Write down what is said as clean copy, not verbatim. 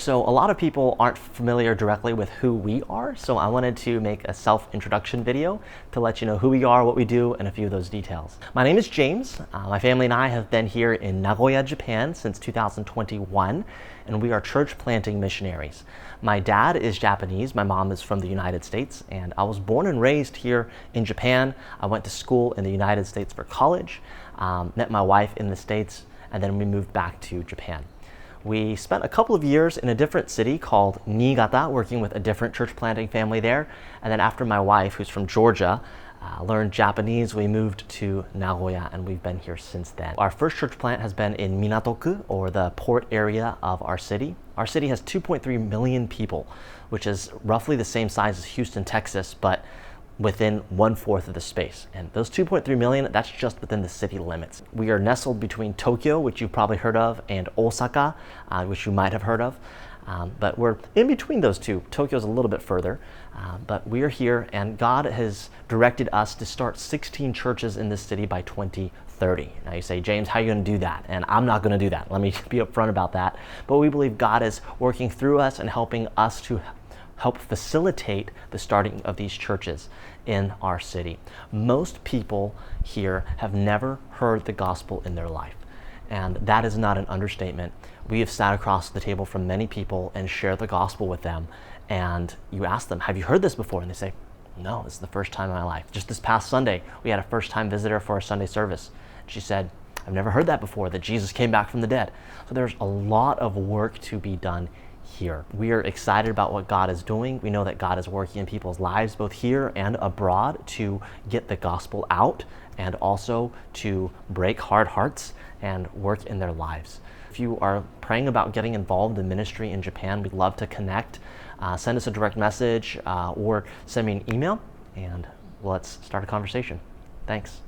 So a lot of people aren't familiar directly with who we are, so I wanted to make a self-introduction video to let you know who we are, what we do, and a few of those details. My name is James. My family and I have been here in Nagoya, Japan since 2021, and we are church planting missionaries. My dad is Japanese, my mom is from the United States, and I was born and raised here in Japan. I went to school in the United States for college, met my wife in the States, and then we moved back to Japan. We spent a couple of years in a different city called Niigata, working with a different church planting family there. And then after my wife, who's from Georgia, learned Japanese, we moved to Nagoya, and we've been here since then. Our first church plant has been in Minatoku, or the port area of our city. Our city has 2.3 million people, which is roughly the same size as Houston, Texas, but within 1/4 of the space. And those 2.3 million, that's just within the city limits. We are nestled between Tokyo, which you've probably heard of, and Osaka, which you might have heard of. But we're in between those two. Tokyo's a little bit further, but we are here, and God has directed us to start 16 churches in this city by 2030. Now you say, James, how are you going to do that? And I'm not going to do that. Let me be upfront about that. But we believe God is working through us and helping us to help facilitate the starting of these churches in our city. Most people here have never heard the gospel in their life, and that is not an understatement. We have sat across the table from many people and shared the gospel with them, and you ask them, have you heard this before? And they say, no, this is the first time in my life. Just this past Sunday, we had a first-time visitor for our Sunday service. She said, I've never heard that before, that Jesus came back from the dead. So there's a lot of work to be done here. We are excited about what God is doing. We know that God is working in people's lives, both here and abroad, to get the gospel out and also to break hard hearts and work in their lives. If you are praying about getting involved in ministry in Japan, we'd love to connect. Send us a direct message or send me an email, and let's start a conversation. Thanks.